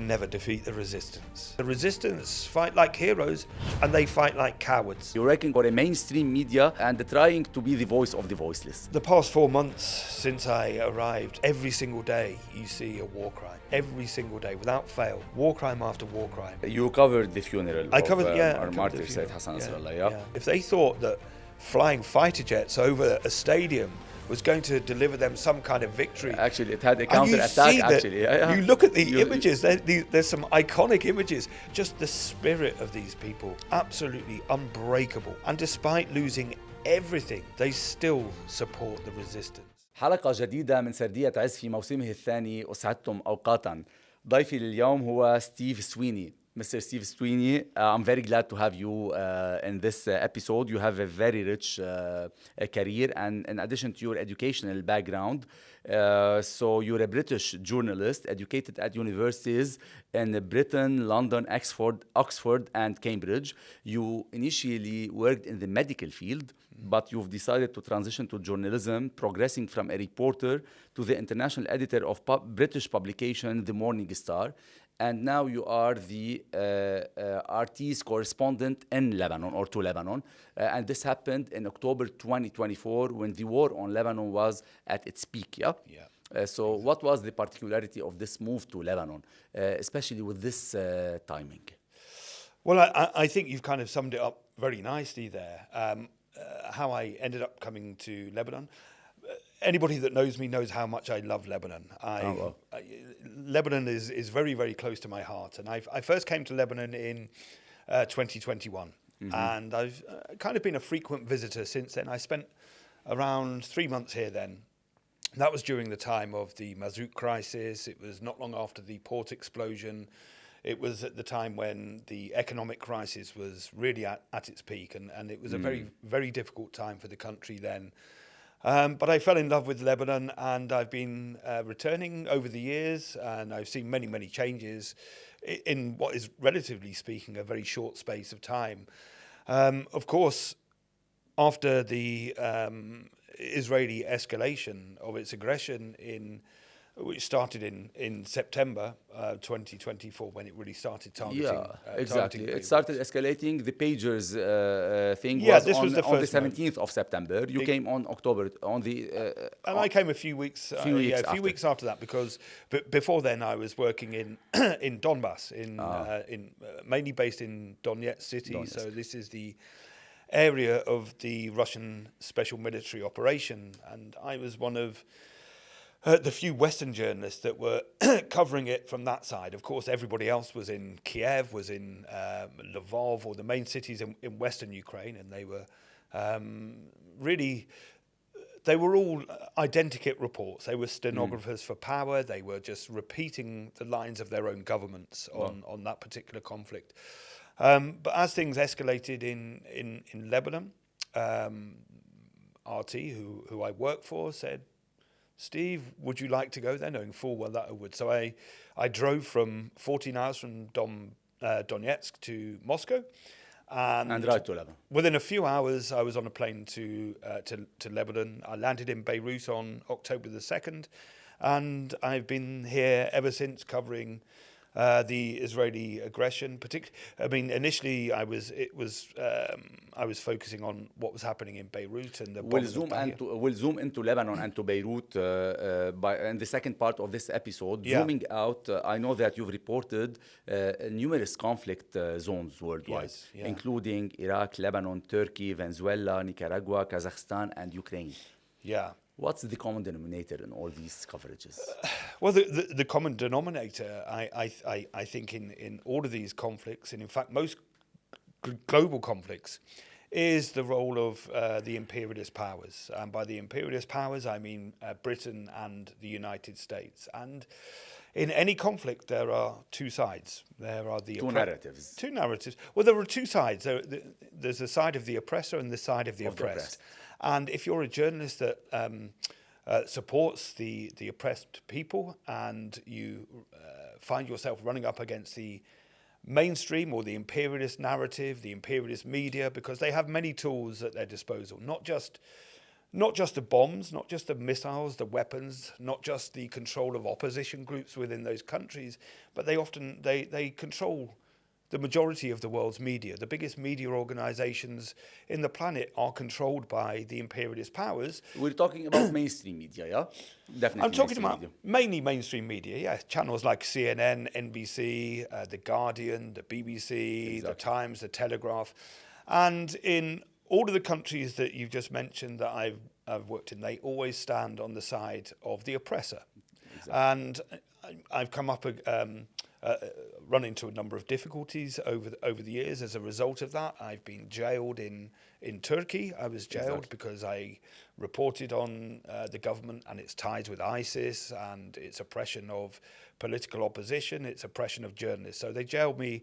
can never defeat the resistance. The resistance fight like heroes and they fight like cowards. You're working for a mainstream media and trying to be the voice of the voiceless. The past 4 months since I arrived, every single day you see a war crime. Every single day, without fail, war crime after war crime. You covered the funeral of our martyr, Sayyid Hassan Nasrallah, yeah? If they thought that flying fighter jets over a stadium was going to deliver them some kind of victory. Actually, it had a counter-attack, actually. You look at the images, there's some iconic images. Just the spirit of these people, absolutely unbreakable. And despite losing everything, they still support the resistance. حلقة جديدة من سردية تعز في موسمه الثاني وسعدتم أوقاتا. ضيفي اليوم هو ستيف سويني. Mr. Steve Swinney, I'm very glad to have you in this episode. You have a very rich career, and in addition to your educational background, so you're a British journalist educated at universities in Britain, London, Oxford, and Cambridge. You initially worked in the medical field, but you've decided to transition to journalism, progressing from a reporter to the international editor of British publication The Morning Star. And now you are the RT's correspondent in Lebanon or to Lebanon. And this happened in October 2024 when the war on Lebanon was at its peak, yeah? Yeah. So what was the particularity of this move to Lebanon, especially with this timing? Well, I think you've kind of summed it up very nicely there. How I ended up coming to Lebanon. Anybody that knows me knows how much I love Lebanon. Lebanon is very, very close to my heart. And I first came to Lebanon in 2021. Mm-hmm. And I've kind of been a frequent visitor since then. I spent around 3 months here then. That was during the time of the Mazout crisis. It was not long after the port explosion. It was at the time when the economic crisis was really at its peak. And it was a very, very difficult time for the country then. But I fell in love with Lebanon, and I've been returning over the years, and I've seen many, many changes in what is, relatively speaking, a very short space of time. Of course, after the Israeli escalation of its aggression which started in September 2024, when it really started targeting. Yeah, exactly. It started escalating. The pagers thing on the 17th of September. You came on October on the. And I came a few weeks after that, because before then I was working in Donbass, mainly based in Donetsk city. So this is the area of the Russian special military operation, and I was one of the few Western journalists that were covering it from that side. Of course, everybody else was in Kiev, was in Lvov, or the main cities in Western Ukraine, and they were they were all identikit reports. They were stenographers for power. They were just repeating the lines of their own governments on that particular conflict. But as things escalated in Lebanon, RT, who I work for, said, "Steve, would you like to go there?" Knowing full well that I would. So I drove from 14 hours from Donetsk to Moscow. And right to Lebanon. Within a few hours, I was on a plane to Lebanon. I landed in Beirut on October the 2nd. And I've been here ever since, covering the Israeli aggression. Initially I was focusing on what was happening in Beirut and the. We'll zoom into Lebanon and to Beirut in the second part of this episode. Yeah. Zooming out, I know that you've reported numerous conflict zones worldwide, yes, yeah, including Iraq, Lebanon, Turkey, Venezuela, Nicaragua, Kazakhstan, and Ukraine. Yeah. What's the common denominator in all these coverages? Well, the common denominator, I think, in all of these conflicts, and in fact most global conflicts, is the role of the imperialist powers. And by the imperialist powers, I mean Britain and the United States. And in any conflict, there are two sides. There are the two narratives. Two narratives. Well, there are two sides. There's the side of the oppressor and the side of the oppressed. And if you're a journalist that supports the oppressed people, and you find yourself running up against the mainstream or the imperialist narrative, the imperialist media, because they have many tools at their disposal, not just not just the bombs, not just the missiles, the weapons, not just the control of opposition groups within those countries, but they control the majority of the world's media. The biggest media organizations in the planet are controlled by the imperialist powers. We're talking about mainstream media, yeah? Definitely. I'm talking about media. mainly mainstream media, yeah. Channels like CNN, NBC, The Guardian, the BBC, The Times, The Telegraph. And in all of the countries that you've just mentioned that I've worked in, they always stand on the side of the oppressor. Exactly. And I've come up run into a number of difficulties over the years as a result of that. I've been jailed in Turkey. I was jailed because I reported on the government and its ties with ISIS and its oppression of political opposition, its oppression of journalists. So they jailed me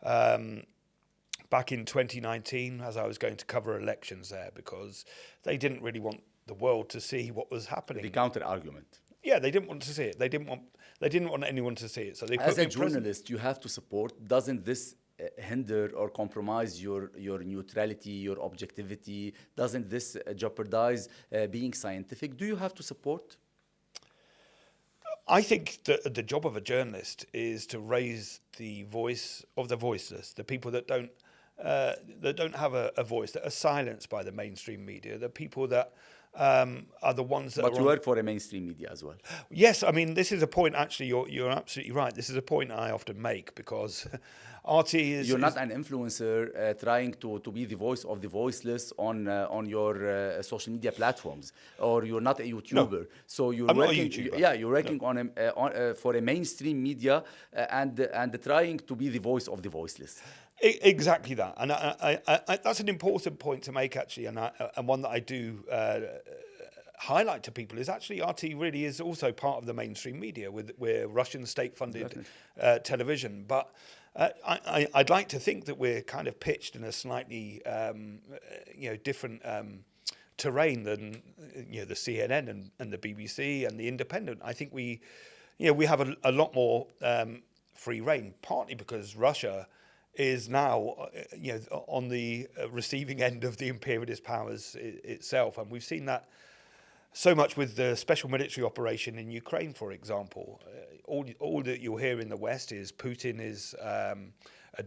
back in 2019 as I was going to cover elections there because they didn't really want the world to see what was happening. The counter-argument. Yeah, they didn't want to see it. They didn't want anyone to see it. So they as a journalist, you have to support. Doesn't this hinder or compromise your neutrality, your objectivity? Doesn't this jeopardize being scientific? Do you have to support? I think that the job of a journalist is to raise the voice of the voiceless, the people that don't have a voice, that are silenced by the mainstream media, the people that are the ones that. But you work for a mainstream media as well. Yes, I mean this is a point. Actually, you're absolutely right. This is a point I often make because RT is. You're not an influencer trying to be the voice of the voiceless on your social media platforms, or you're not a YouTuber. No, so you're I'm working. not a YouTuber. Yeah, you're working for a mainstream media and trying to be the voice of the voiceless. Exactly that, and I that's an important point to make actually, and one that I do highlight to people is actually RT really is also part of the mainstream media. We're Russian state-funded television, but I'd like to think that we're kind of pitched in a slightly different terrain than the CNN and the BBC and the Independent. I think we have a lot more free reign, partly because Russia is now, on the receiving end of the imperialist powers itself. And we've seen that so much with the special military operation in Ukraine, for example. All that you'll hear in the West is Putin is a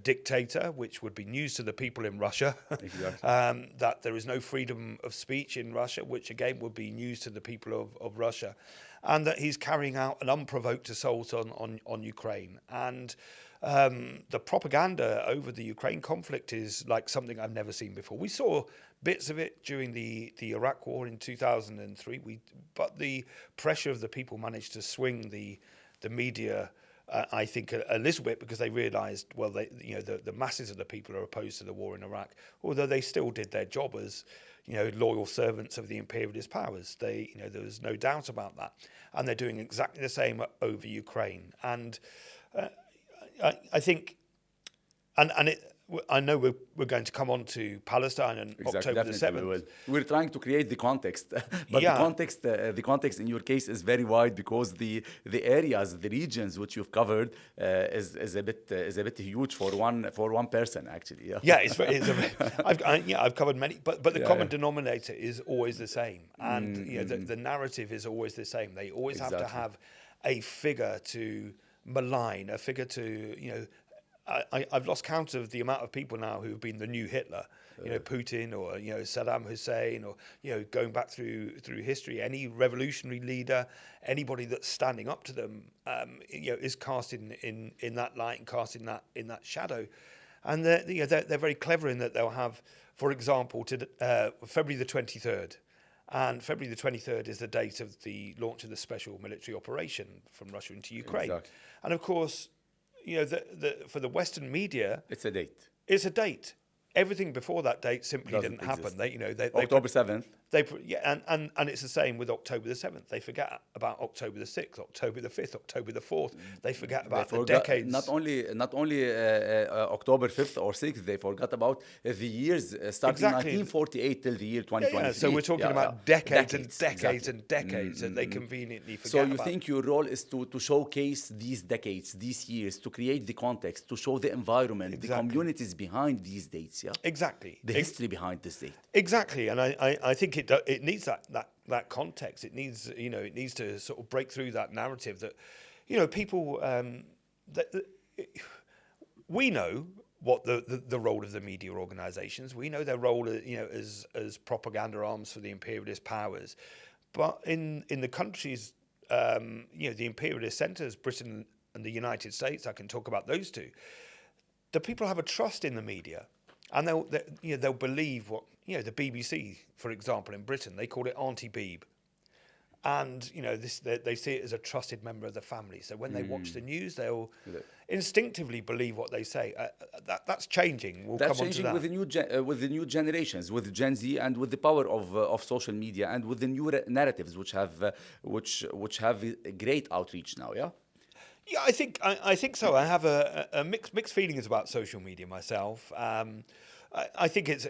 dictator, which would be news to the people in Russia. Exactly. That there is no freedom of speech in Russia, which again would be news to the people of Russia. And that he's carrying out an unprovoked assault on Ukraine. And the propaganda over the Ukraine conflict is like something I've never seen before. We saw bits of it during the Iraq war in 2003, but the pressure of the people managed to swing the media, I think, a little bit because they realised, well, the masses of the people are opposed to the war in Iraq, although they still did their job as loyal servants of the imperialist powers. There was no doubt about that, and they're doing exactly the same over Ukraine. And I think, I know we're going to come on to Palestine and October the 7th. We're trying to create the context, but the context in your case is very wide because the areas, the regions which you've covered is a bit huge for one person actually. I've covered many, but the common denominator is always the same, and the narrative is always the same. They always have to have a figure to malign, a figure to I've lost count of the amount of people now who've been the new Hitler, Putin or Saddam Hussein, or going back through history. Any revolutionary leader, anybody that's standing up to them, is cast in that light and cast in that shadow. And they're very clever in that they'll have, for example, February the 23rd. And February the 23rd is the date of the launch of the special military operation from Russia into Ukraine. Exactly. And of course, for the Western media, it's a date. It's a date. Everything before that date simply didn't happen. They October 7th. And it's the same with October the 7th. They forget about October the 6th, October the 5th, October the 4th. They forget about the decades. Not only October 5th or 6th. They forgot about the years starting 1948 till the year 2023. So we're talking about decades and decades and decades, and they conveniently forget. So you think your role is to showcase these decades, these years, to create the context, to show the environment, the communities behind these dates. Yeah, exactly. The history behind this date. Exactly, and I think it needs that context. It needs, it needs to sort of break through that narrative that, people we know what the role of the media organisations. We know their role, as propaganda arms for the imperialist powers. But in the countries, the imperialist centres, Britain and the United States, I can talk about those two. The people have a trust in the media, and they'll believe what the BBC, for example, in Britain, they call it anti-Beeb. And they see it as a trusted member of the family. So when they watch the news, they'll instinctively believe what they say. That's changing. That's changing with the new generations, with Gen Z, and with the power of social media, and with the new narratives, which have a great outreach now. Yeah. Yeah, I think so. I have a mixed feelings about social media myself. I think it's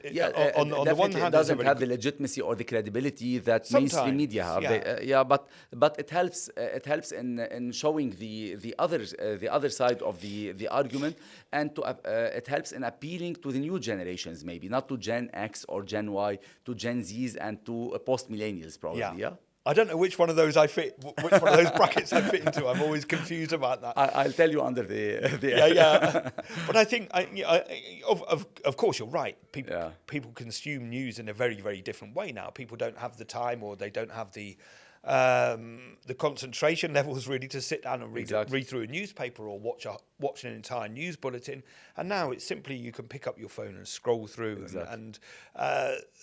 on the one hand, it doesn't have the legitimacy or the credibility that mainstream media have. Yeah. But it helps in showing the other side of the argument, and it helps in appealing to the new generations, maybe not to Gen X or Gen Y, to Gen Zs and to post millennials probably. Yeah. I don't know which one of those which one of those brackets I fit into. I'm always confused about that. I'll tell you under the yeah. But I think, of course, you're right. People consume news in a very, very different way now. People don't have the time, or they don't have the concentration levels really to sit down and read through a newspaper or watch an entire news bulletin. And now it's simply you can pick up your phone and scroll through. And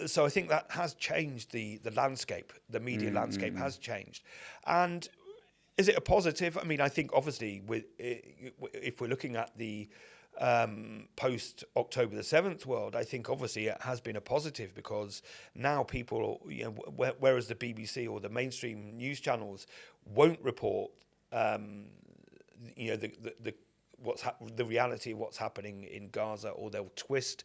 so I think that has changed the landscape. The media landscape has changed. And is it a positive? I mean, I think obviously if we're looking at the post October the 7th world, I think obviously it has been a positive, because now people, whereas the BBC or the mainstream news channels won't report, the reality of what's happening in Gaza, or they'll twist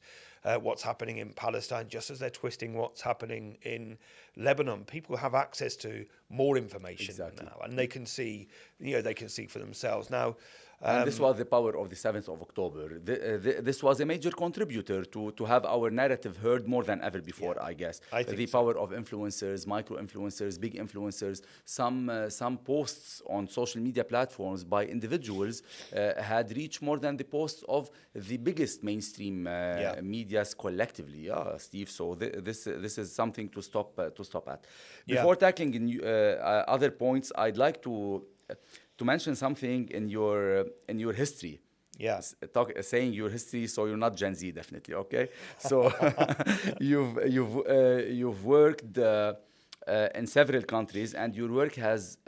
what's happening in Palestine, just as they're twisting what's happening in Lebanon. People have access to more information now, and they can see, for themselves now. And this was the power of the 7th of October. This was a major contributor to have our narrative heard more than ever before, I guess. I think the power of influencers, micro-influencers, big influencers. Some posts on social media platforms by individuals had reached more than the posts of the biggest mainstream medias collectively, Steve. So this is something to stop at. Before tackling other points, I'd like to mention something in your history. Saying your history, so you're not Gen Z, definitely. Okay, so you've worked in several countries, and your work has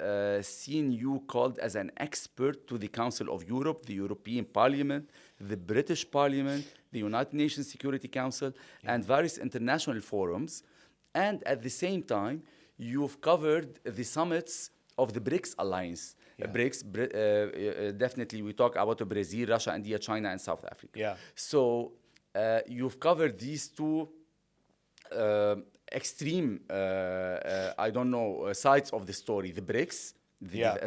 seen you called as an expert to the Council of Europe, the European Parliament, the British Parliament, the United Nations Security Council, and various international forums. And at the same time, you've covered the summits of the BRICS alliance. BRICS, definitely we talk about Brazil, Russia, India, China, and South Africa. So you've covered these two extreme, sides of the story: the BRICS,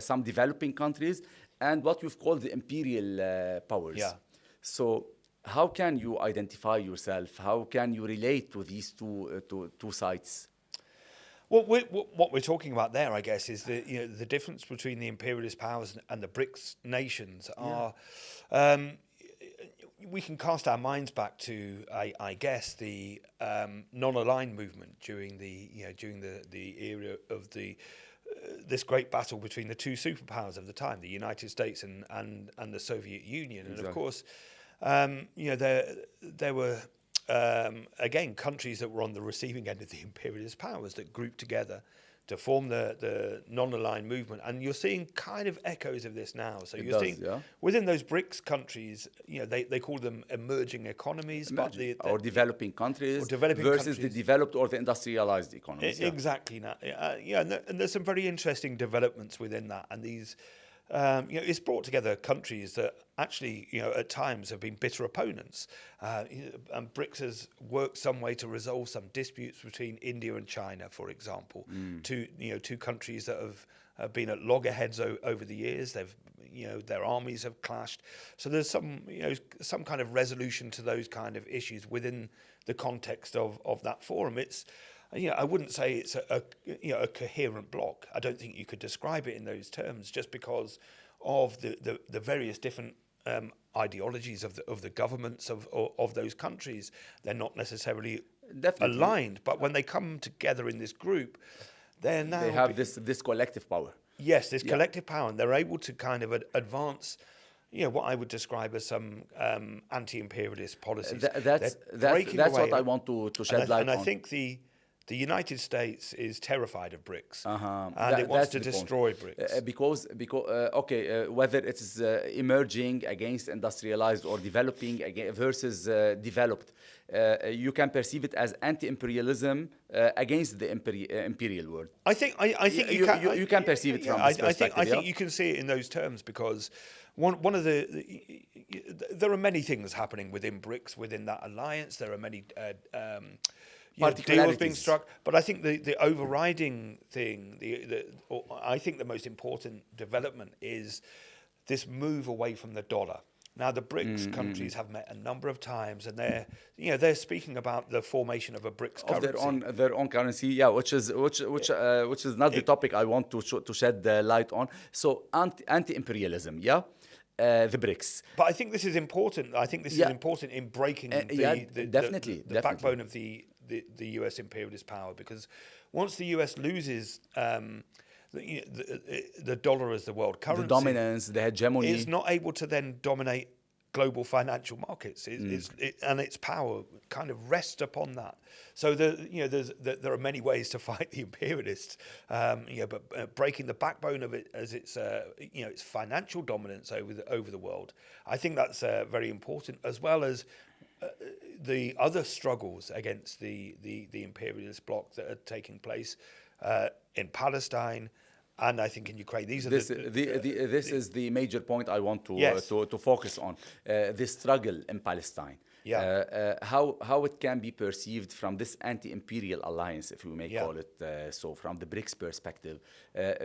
some developing countries, and what you've called the imperial powers. So how can you identify yourself? How can you relate to these two sides? Well, what we're talking about there, I guess, is the difference between the imperialist powers and the BRICS nations are. We can cast our minds back to, I guess, the non-aligned movement during the era of this great battle between the two superpowers of the time, the United States and the Soviet Union. And of course, there were. Again, countries that were on the receiving end of the imperialist powers that grouped together to form the non-aligned movement. And you're seeing kind of echoes of this now. So you're seeing within those BRICS countries, they call them emerging economies. Or developing countries versus the developed or the industrialized economies. Exactly. And there's some very interesting developments within that. And these... it's brought together countries that actually, at times have been bitter opponents. And BRICS has worked some way to resolve some disputes between India and China, for example. Two countries that have been at loggerheads over the years. Their armies have clashed. So there's some kind of resolution to those kind of issues within the context of that forum. It's I wouldn't say it's a coherent bloc. I don't think you could describe it in those terms, just because of the various different ideologies of the governments of those countries. They're not necessarily aligned, but when they come together in this group, they have this collective power. Yes, this collective power, and they're able to kind of advance, what I would describe as some anti-imperialist policies. That's what I want to shed light on. And I think the United States is terrified of BRICS, and it wants to destroy BRICS. Because whether it is emerging against industrialized or developing versus developed, you can perceive it as anti-imperialism against the imperial world. I think you can perceive it from this perspective. I think you can see it in those terms, because one of there are many things happening within BRICS, within that alliance. There are many deals being struck, but I think the overriding thing, I think the most important development is this move away from the dollar. Now, the BRICS countries have met a number of times, and they're speaking about the formation of a BRICS currency, of their own currency, which is not the topic I want to shed light on. So anti-imperialism, the BRICS. But I think this is important. I think this is important in breaking the backbone of the US imperialist power, because once the US loses the dollar as the world currency, the dominance, the hegemony, is not able to then dominate global financial markets, and its power kind of rests upon that. So there are many ways to fight the imperialists, but breaking the backbone of it as its financial dominance over the world, I think that's very important, as well as the other struggles against the imperialist bloc that are taking place in Palestine, and I think in Ukraine. These are this is the major point I want to focus on, the struggle in Palestine. How it can be perceived from this anti-imperial alliance, if we may call it so, from the BRICS perspective,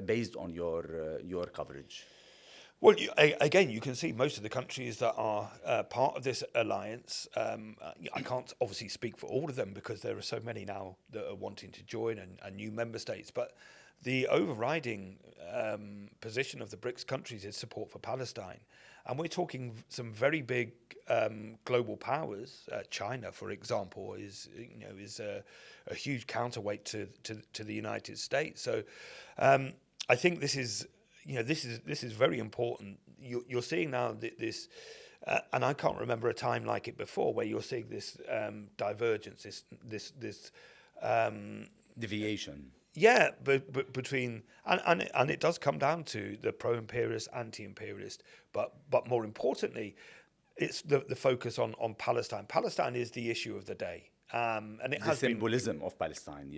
based on your coverage. Well, again, you can see most of the countries that are part of this alliance. I can't obviously speak for all of them, because there are so many now that are wanting to join, and new member states. But the overriding position of the BRICS countries is support for Palestine. And we're talking some very big global powers. China, for example, is a huge counterweight to the United States. So I think this is very important. You're seeing now this, and I can't remember a time like it before, where you're seeing this divergence, this deviation. But between and it does come down to the pro-imperialist, anti-imperialist, but more importantly, it's the focus on Palestine. Palestine is the issue of the day. And it has the symbolism of Palestine,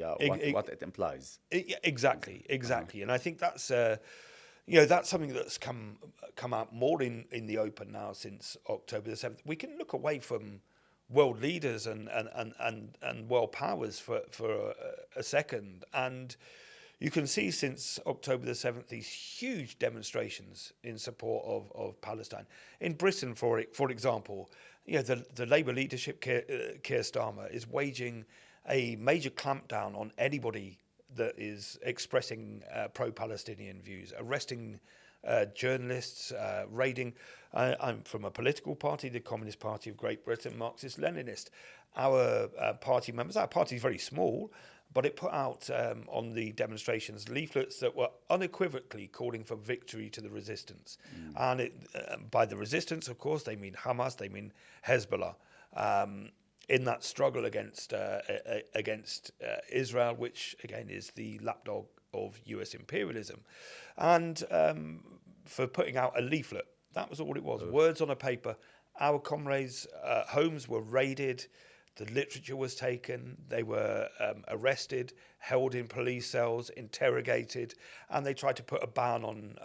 what it implies. Exactly. And I think that's that's something that's come out more in the open now since October the 7th. We can look away from world leaders and world powers for a second, and you can see since October the 7th these huge demonstrations in support of Palestine. In Britain, for example, the Labour leadership, Keir Starmer, is waging a major clampdown on anybody that is expressing pro-Palestinian views, arresting journalists, raiding. I'm from a political party, the Communist Party of Great Britain, Marxist-Leninist. Our party members, our party is very small, but it put out on the demonstrations leaflets that were unequivocally calling for victory to the resistance. And by the resistance, of course, they mean Hamas, they mean Hezbollah. In that struggle against Israel, which again is the lapdog of US imperialism, and for putting out a leaflet. That was all it was, words on a paper. Our comrades' homes were raided, the literature was taken, they were arrested, held in police cells, interrogated, and they tried to put a ban on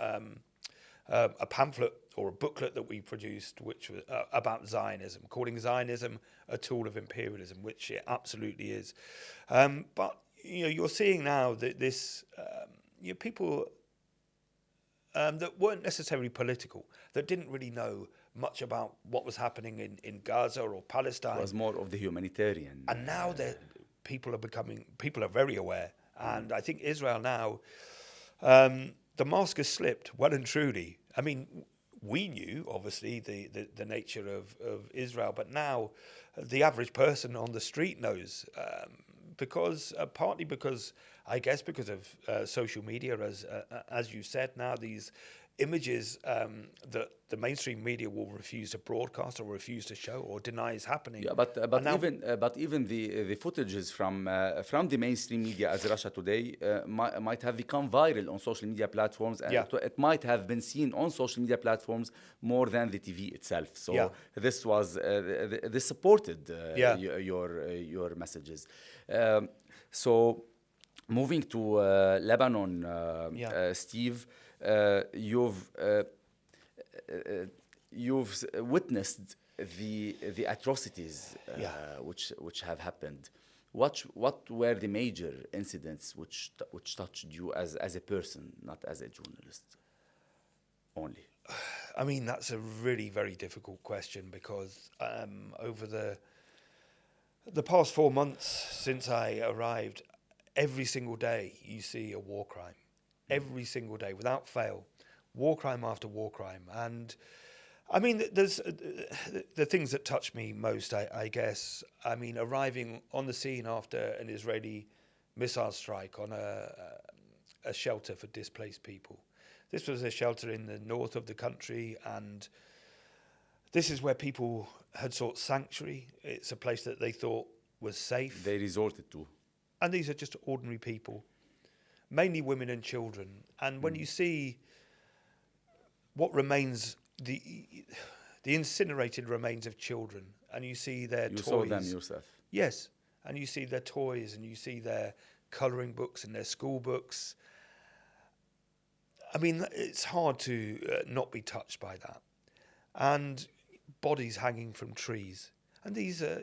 a pamphlet or a booklet that we produced, which was about Zionism, calling Zionism a tool of imperialism, which it absolutely is. But you're seeing now that this people that weren't necessarily political, that didn't really know much about what was happening in Gaza or Palestine. It was more of the humanitarian. And now people are very aware. And I think Israel now, the mask has slipped well and truly. I mean, we knew, obviously, the nature of Israel, but now the average person on the street knows, partly because, I guess, because of social media, as you said, now these images that the mainstream media will refuse to broadcast or refuse to show or deny is happening. Yeah, but even the footages from the mainstream media as Russia Today might have become viral on social media platforms, and it might have been seen on social media platforms more than the TV itself. So this supported your messages. So moving to Lebanon, Steve. You've witnessed the atrocities which have happened. What were the major incidents which touched you as a person, not as a journalist only? I mean, that's a really very difficult question because over the past 4 months since I arrived, every single day you see a war crime. Every single day, without fail, war crime after war crime. And I mean, there's the things that touch me most, I guess. I mean, arriving on the scene after an Israeli missile strike on a shelter for displaced people. This was a shelter in the north of the country, and this is where people had sought sanctuary. It's a place that they thought was safe. They resorted to. And these are just ordinary people. Mainly women and children. And when you see what remains, the incinerated remains of children, and you see their toys. You saw them yourself? Yes. And you see their toys, and you see their colouring books and their school books. I mean, it's hard to not be touched by that. And bodies hanging from trees. And these are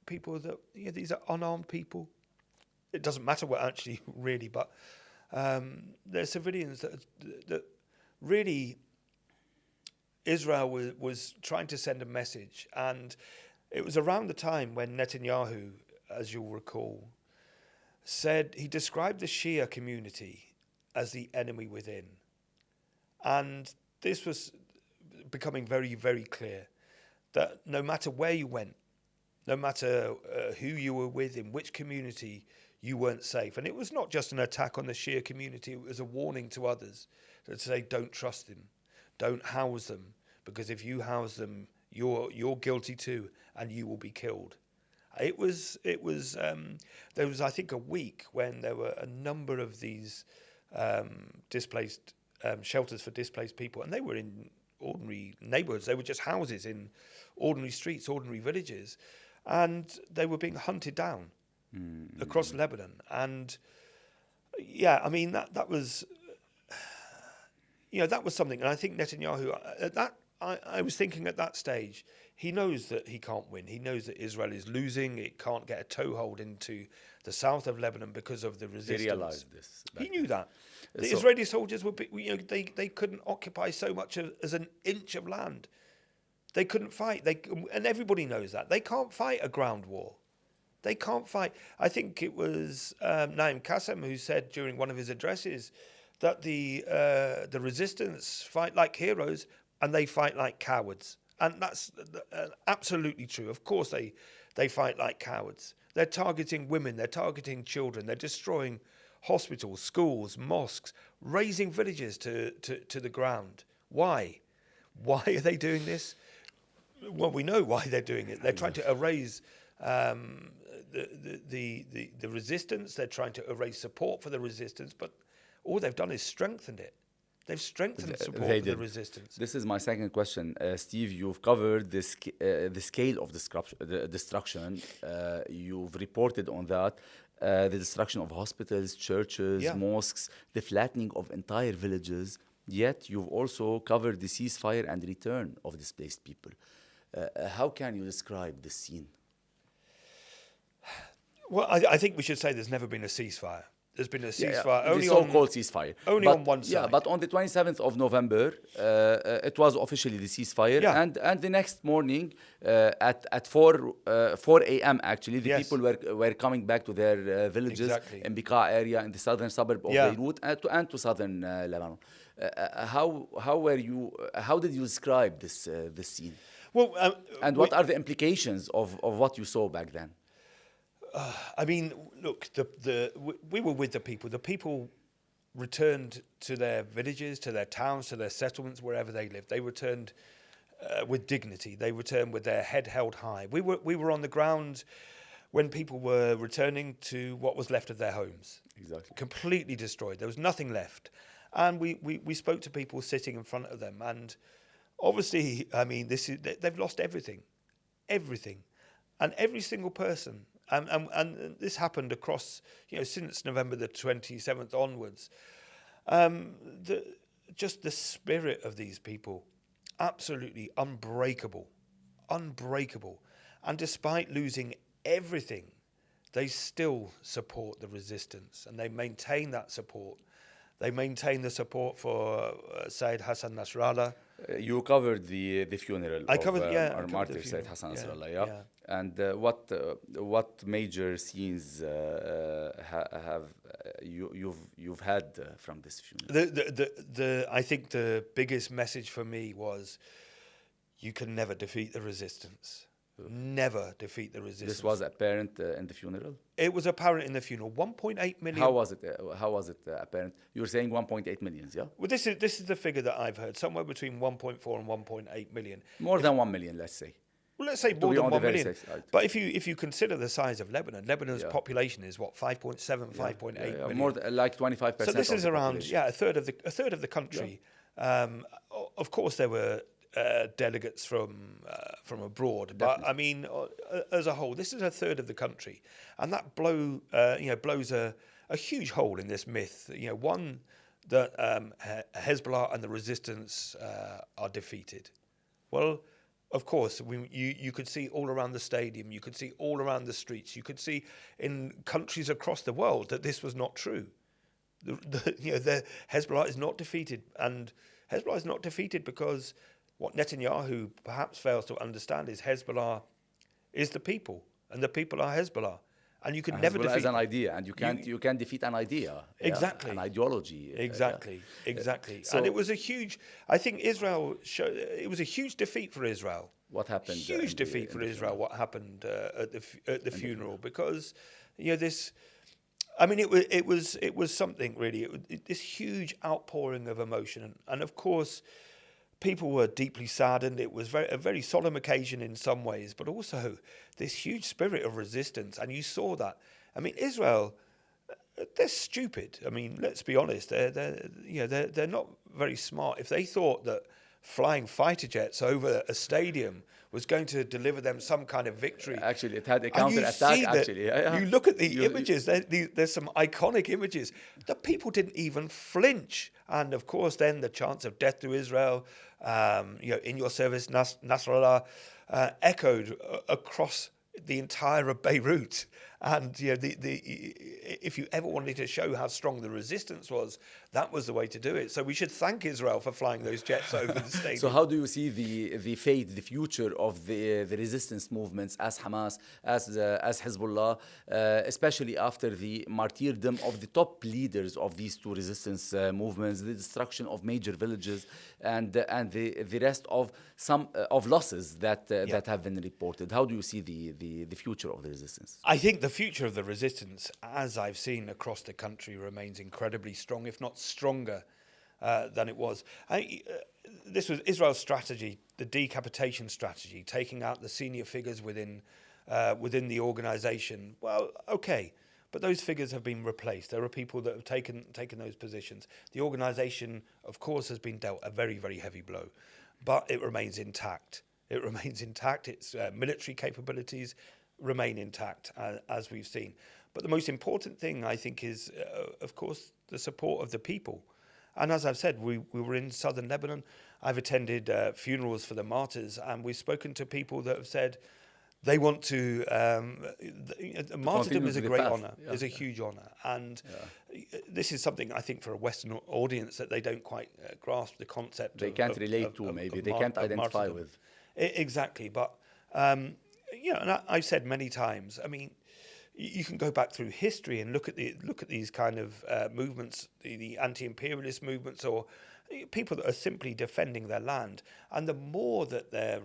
people that, these are unarmed people. It doesn't matter what actually, really, but they're civilians that really Israel was trying to send a message. And it was around the time when Netanyahu, as you'll recall, said he described the Shia community as the enemy within. And this was becoming very, very clear that no matter where you went, no matter who you were with, in which community, you weren't safe. And it was not just an attack on the Shia community, it was a warning to others to say, don't trust them, don't house them, because if you house them, you're guilty too, and you will be killed. There was I think a week when there were a number of these displaced shelters for displaced people, and they were in ordinary neighborhoods. They were just houses in ordinary streets, ordinary villages, and they were being hunted down across Lebanon. And I mean that was that was something. And I think Netanyahu I was thinking at that stage, he knows that he can't win. He knows that Israel is losing. It can't get a toehold into the south of Lebanon because of the resistance. He realized this. He knew that. The Israeli soldiers were, they couldn't occupy so much as an inch of land. They couldn't fight. And everybody knows that. They can't fight a ground war. They can't fight. I think it was Naim Qassem who said during one of his addresses that the resistance fight like heroes and they fight like cowards. And that's absolutely true. Of course they fight like cowards. They're targeting women. They're targeting children. They're destroying hospitals, schools, mosques, razing villages to the ground. Why? Why are they doing this? Well, we know why they're doing it. They're trying to erase the resistance. They're trying to erase support for the resistance. But all they've done is strengthened it. They've strengthened support for the resistance. This is my second question. Steve, you've covered the scale of the destruction. You've reported on that. The destruction of hospitals, churches, mosques, the flattening of entire villages. Yet you've also covered the ceasefire and return of displaced people. How can you describe this scene? Well, I think we should say there's never been a ceasefire. there's been a ceasefire. The so-called ceasefire. On one side. Yeah, but on the 27th of November, it was officially the ceasefire. Yeah. And the next morning, at 4 a.m. actually, the people were coming back to their villages in Bekaa area, in the southern suburb of Beirut, and to southern Lebanon. How did you describe this scene? Well, and what are the implications of what you saw back then? I mean, look, we were with the people. The people returned to their villages, to their towns, to their settlements, wherever they lived. They returned with dignity. They returned with their head held high. We were on the ground when people were returning to what was left of their homes. Exactly. Completely destroyed. There was nothing left. And we spoke to people sitting in front of them. And obviously, I mean, they've lost everything. Everything. And every single person. And this happened across, since November the 27th onwards. Just the spirit of these people, absolutely unbreakable. And despite losing everything, they still support the resistance, and they maintain that support. They maintain the support for Sayyid Hassan Nasrallah. You covered the funeral of our martyr, Sayyid Hassan Nasrallah, yeah? And what major scenes have you've had from this funeral? I think the biggest message for me was, you can never defeat the resistance. Never defeat the resistance. This was apparent in the funeral? It was apparent in the funeral. 1.8 million. How was it apparent? You were saying 1.8 million, yeah? Well, this is the figure that I've heard. Somewhere between 1.4 and 1.8 million. More than 1 million, let's say. Well, let's say more than 1 million. But if you consider the size of Lebanon's population is what, 5.7, 5.8 million. More like 25%. So this is around a third of the country. Yeah. Of course, there were delegates from abroad, but I mean, as a whole, this is a third of the country, and that blows a huge hole in this myth. One that Hezbollah and the resistance are defeated. Well, of course, you could see all around the stadium, you could see all around the streets, you could see in countries across the world that this was not true. The Hezbollah is not defeated, and Hezbollah is not defeated because what Netanyahu perhaps fails to understand is Hezbollah is the people, and the people are Hezbollah, and you can never defeat. Hezbollah is an idea, and you can defeat an idea. Exactly. An ideology. Exactly. So, and it was a huge. I think it was a huge defeat for Israel. What happened? Huge defeat for Israel. What happened at the funeral? Because this. I mean, it was something really. This huge outpouring of emotion, and of course, people were deeply saddened. It was a very solemn occasion in some ways, but also this huge spirit of resistance. And you saw that. I mean, Israel, they're stupid. I mean, let's be honest. They're not very smart. If they thought that flying fighter jets over a stadium was going to deliver them some kind of victory. Actually, it had a counter-attack, actually. You look at the images, there's some iconic images. The people didn't even flinch. And, of course, then the chants of death to Israel, in your service, Nasrallah, echoed across the entire of Beirut. And if you ever wanted to show how strong the resistance was, that was the way to do it. So we should thank Israel for flying those jets over the stadium. So how do you see the fate, the future of the resistance movements as Hamas, as Hezbollah, especially after the martyrdom of the top leaders of these two resistance movements, the destruction of major villages, and the rest of some of losses that have been reported? How do you see the future of the resistance? I think the future of the resistance, as I've seen across the country, remains incredibly strong, if not stronger than it was. This was Israel's strategy, the decapitation strategy, taking out the senior figures within the organization. Well, okay, but those figures have been replaced. There are people that have taken those positions. The organization, of course, has been dealt a very, very heavy blow, but it remains intact. It remains intact. Its military capabilities remain intact, as we've seen. But the most important thing, I think, is, of course, the support of the people. And as I've said, we were in southern Lebanon. I've attended funerals for the martyrs, and we've spoken to people that have said they want to. Martyrdom is a great honor. Yeah, is a huge honor, and this is something I think for a Western audience that they don't quite grasp the concept. They can't relate to. Maybe they can't identify with. Exactly, but and I've said many times. I mean, you can go back through history and look at these kind of movements, the anti-imperialist movements, or people that are simply defending their land, and the more that they're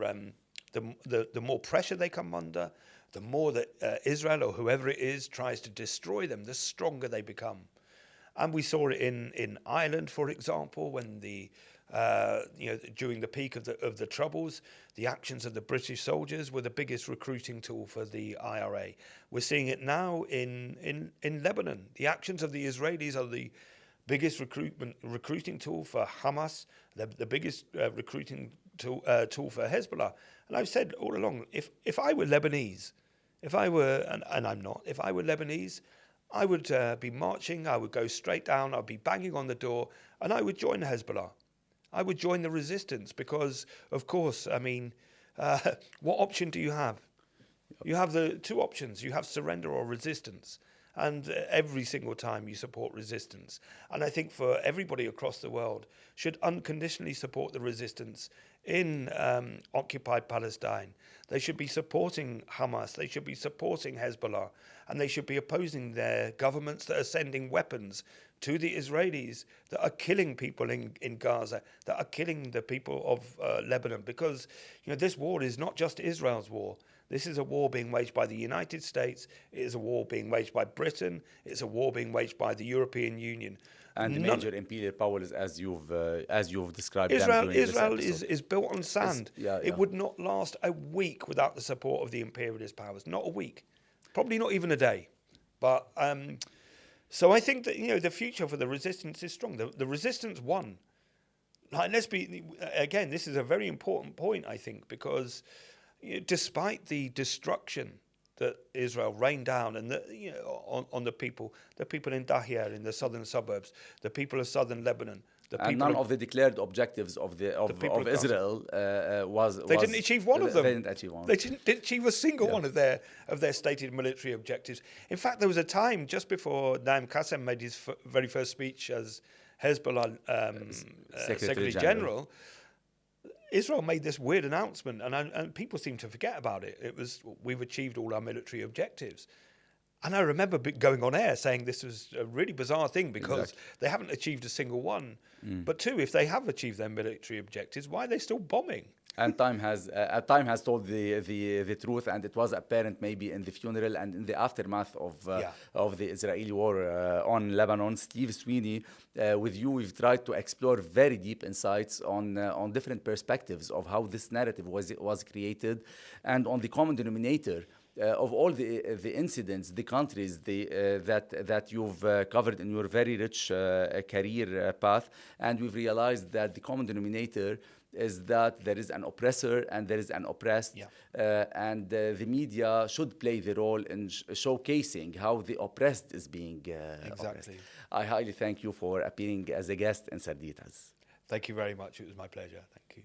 the more pressure they come under, the more that Israel or whoever it is tries to destroy them, the stronger they become. And we saw it in Ireland, for example, when during the peak of the Troubles, the actions of the British soldiers were the biggest recruiting tool for the IRA. We're seeing it now in Lebanon. The actions of the Israelis are the biggest recruiting tool for Hamas, the biggest recruiting tool for Hezbollah. And I've said all along, if I were Lebanese, and I'm not, if I were Lebanese, I would be marching, I would go straight down, I'd be banging on the door, and I would join Hezbollah. I would join the resistance because, of course, I mean, what option do you have? You have the two options. You have surrender or resistance. And every single time you support resistance. And I think for everybody across the world should unconditionally support the resistance in occupied Palestine. They should be supporting Hamas. They should be supporting Hezbollah. And they should be opposing their governments that are sending weapons to the Israelis that are killing people in Gaza, that are killing the people of Lebanon. Because this war is not just Israel's war. This is a war being waged by the United States. It is a war being waged by Britain. It's a war being waged by the European Union. And the major imperial powers, as you've described. Israel is built on sand. It would not last a week without the support of the imperialist powers. Not a week, probably not even a day. But so I think that the future for the resistance is strong. The resistance won. Like, again, this is a very important point, I think, because despite the destruction that Israel rained down and on the people in Dahiyar, in the southern suburbs, the people of southern Lebanon, and none of the declared objectives of Israel didn't achieve one of them. They didn't achieve one. They didn't achieve a single one of their stated military objectives. In fact, there was a time just before Naim Qassem made his very first speech as Hezbollah Secretary General. Israel made this weird announcement, and people seem to forget about it. It was, we've achieved all our military objectives. And I remember going on air saying this was a really bizarre thing because they haven't achieved a single one. But two, if they have achieved their military objectives, why are they still bombing? And time has told the truth, and it was apparent maybe in the funeral and in the aftermath of the Israeli war on Lebanon. Steve Sweeny, with you, we've tried to explore very deep insights on different perspectives of how this narrative was created, and on the common denominator of all the incidents, the countries that you've covered in your very rich career path, and we've realized that the common denominator is that there is an oppressor and there is an oppressed, and the media should play the role in showcasing how the oppressed is being oppressed. I highly thank you for appearing as a guest in Sardita. Thank you very much. It was my pleasure. Thank you.